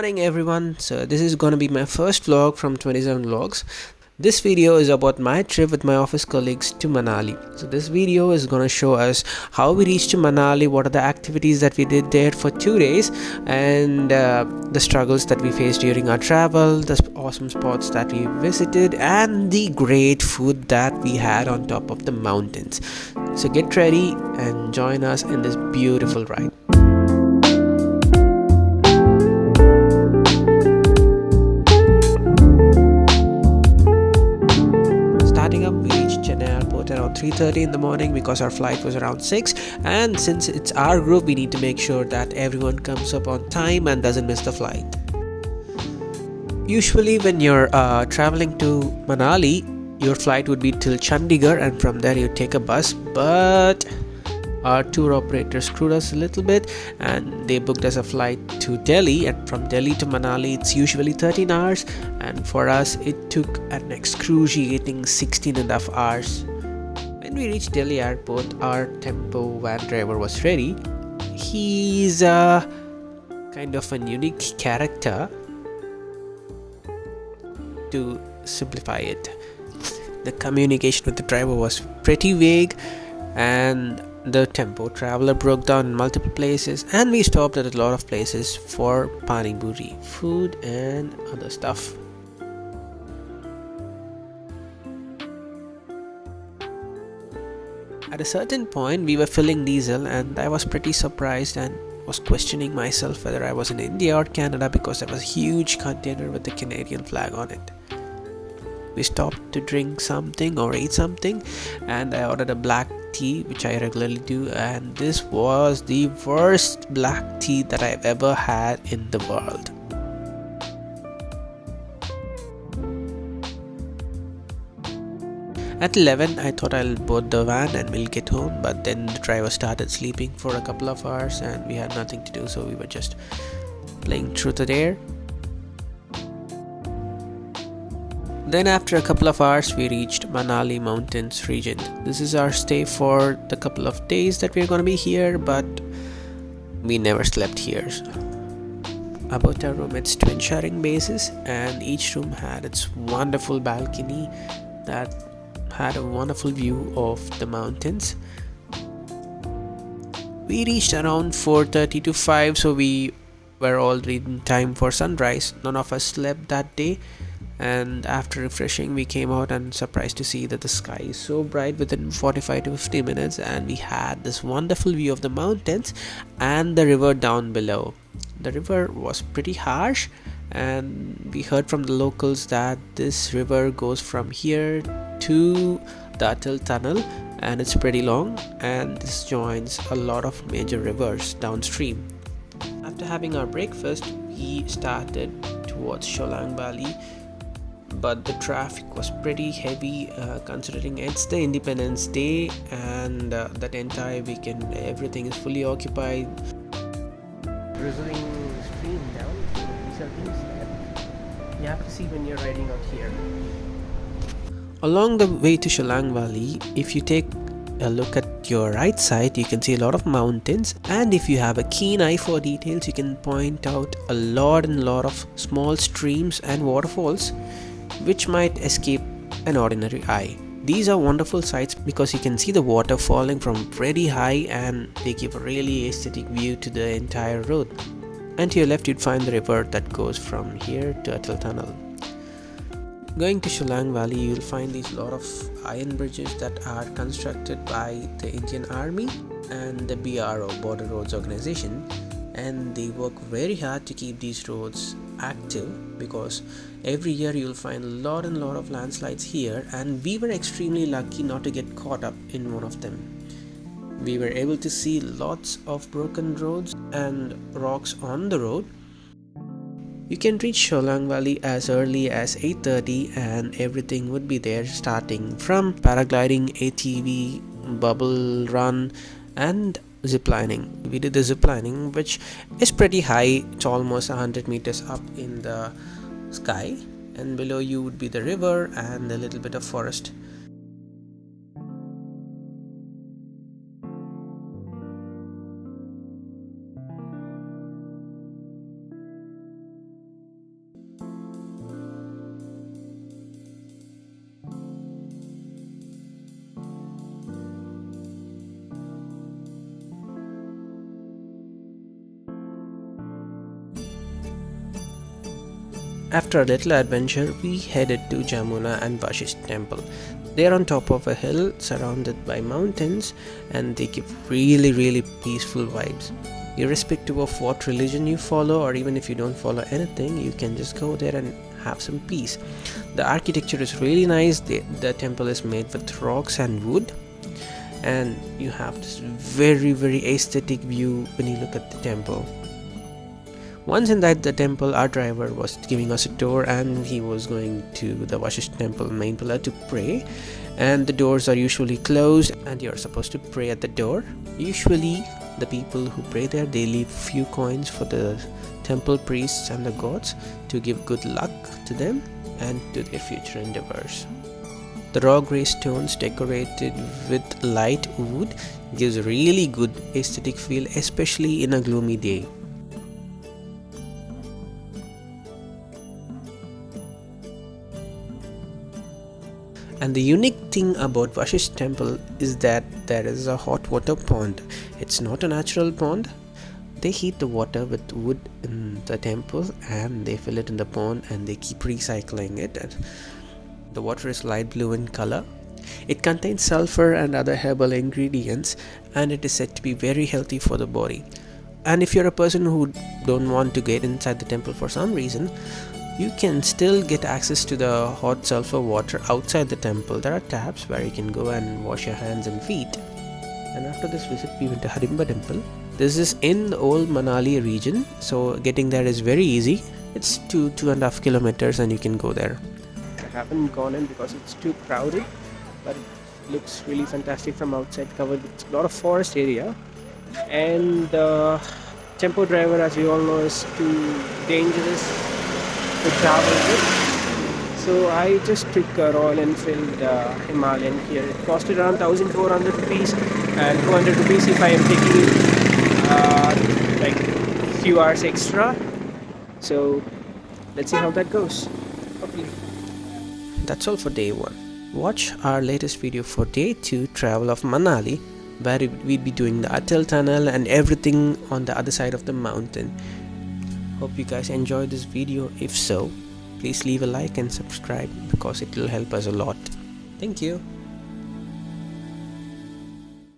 morning everyone. So this is gonna be my first vlog from 27 vlogs. This video is about my trip with my office colleagues to Manali. So this video is gonna show us how we reached to Manali, what are the activities that we did there for 2 days, and the struggles that we faced during our travel, the awesome spots that we visited, and the great food that we had on top of the mountains. So get ready and join us in this beautiful ride. Starting up, we reached Chennai airport around 3:30 in the morning because our flight was around 6, and since it's our group, we need to make sure that everyone comes up on time and doesn't miss the flight. Usually when you're traveling to Manali, your flight would be till Chandigarh, and from there you take a bus, but our tour operator screwed us a little bit and they booked us a flight to Delhi, and from Delhi to Manali it's usually 13 hours, and for us it took an excruciating 16 and a half hours. When we reached Delhi airport, our tempo van driver was ready. He's a kind of an unique character, to simplify it. The communication with the driver was pretty vague, and the tempo traveler broke down in multiple places, and we stopped at a lot of places for pani puri, food and other stuff. At a certain point we were filling diesel, and I was pretty surprised and was questioning myself whether I was in India or Canada because there was a huge container with the Canadian flag on it. We stopped to drink something or eat something, and I ordered a black tea, which I regularly do, and this was the worst black tea that I've ever had in the world. At 11 I thought I'll board the van and we'll get home, but then the driver started sleeping for a couple of hours and we had nothing to do, so we were just playing truth or dare. Then after a couple of hours we reached Manali mountains region. This is our stay for the couple of days that we're gonna be here, but we never slept here. About our room, it's twin sharing basis, and each room had its wonderful balcony that had a wonderful view of the mountains. We reached around 4:30 to 5, so we were already in time for sunrise. None of us slept that day, and after refreshing we came out and surprised to see that the sky is so bright within 45 to 50 minutes, and we had this wonderful view of the mountains and the river down below. The river was pretty harsh, and we heard from the locals that this river goes from here to the Atal tunnel, and it's pretty long, and this joins a lot of major rivers downstream. After having our breakfast, we started towards Sholang Valley, but the traffic was pretty heavy considering it's the Independence Day, and that entire weekend everything is fully occupied. Drizzling stream down, these are things that you have to see when you're riding out here. Along the way to Sholang Valley, if you take a look at your right side, you can see a lot of mountains, and if you have a keen eye for details, you can point out a lot of small streams and waterfalls which might escape an ordinary eye. These are wonderful sights because you can see the water falling from pretty high, and they give a really aesthetic view to the entire road. And to your left you'd find the river that goes from here to Atal tunnel. Going to Sholang Valley, you'll find these lot of iron bridges that are constructed by the Indian Army and the BRO, Border Roads Organization, and they work very hard to keep these roads active because every year you'll find a lot of landslides here, and we were extremely lucky not to get caught up in one of them. We were able to see lots of broken roads and rocks on the road. You can reach Sholang Valley as early as 8:30, and everything would be there, starting from paragliding, ATV, bubble run and ziplining. We did the ziplining, which is pretty high. It's almost 100 meters up in the sky, and below you would be the river and a little bit of forest. After a little adventure, we headed to Jamuna and Vashisht temple. They are on top of a hill surrounded by mountains, and they give really peaceful vibes. Irrespective of what religion you follow, or even if you don't follow anything, you can just go there and have some peace. The architecture is really nice. The temple is made with rocks and wood, and you have this very aesthetic view when you look at the temple. Once inside the temple, our driver was giving us a tour, and he was going to the Vashisht temple main pillar to pray, and the doors are usually closed and you're supposed to pray at the door. Usually the people who pray there, they leave few coins for the temple priests and the gods to give good luck to them and to their future endeavors. The raw grey stones decorated with light wood gives a really good aesthetic feel, especially in a gloomy day. And the unique thing about Vashisht temple is that there is a hot water pond. It's not a natural pond. They heat the water with wood in the temple and they fill it in the pond and they keep recycling it. And the water is light blue in color. It contains sulfur and other herbal ingredients, and it is said to be very healthy for the body. And if you're a person who don't want to get inside the temple for some reason, you can still get access to the hot sulfur water outside the temple. There are taps where you can go and wash your hands and feet. And after this visit, we went to Hidimba temple. This is in the old Manali region, so getting there is very easy. It's 2.5 kilometers and you can go there. I haven't gone in because it's too crowded, but it looks really fantastic from outside, covered with a lot of forest area. And the tempo driver, as you all know, is too dangerous to travel with. So I just took a Royal Enfield Himalayan here. It costed around 1,400 rupees and 200 rupees if I am taking like few hours extra. So let's see how that goes. Hopefully. That's all for day 1. Watch our latest video for day 2, travel of Manali, where we'd be doing the Atal tunnel and everything on the other side of the mountain. Hope you guys enjoyed this video. If so, please leave a like and subscribe because it will help us a lot. Thank you.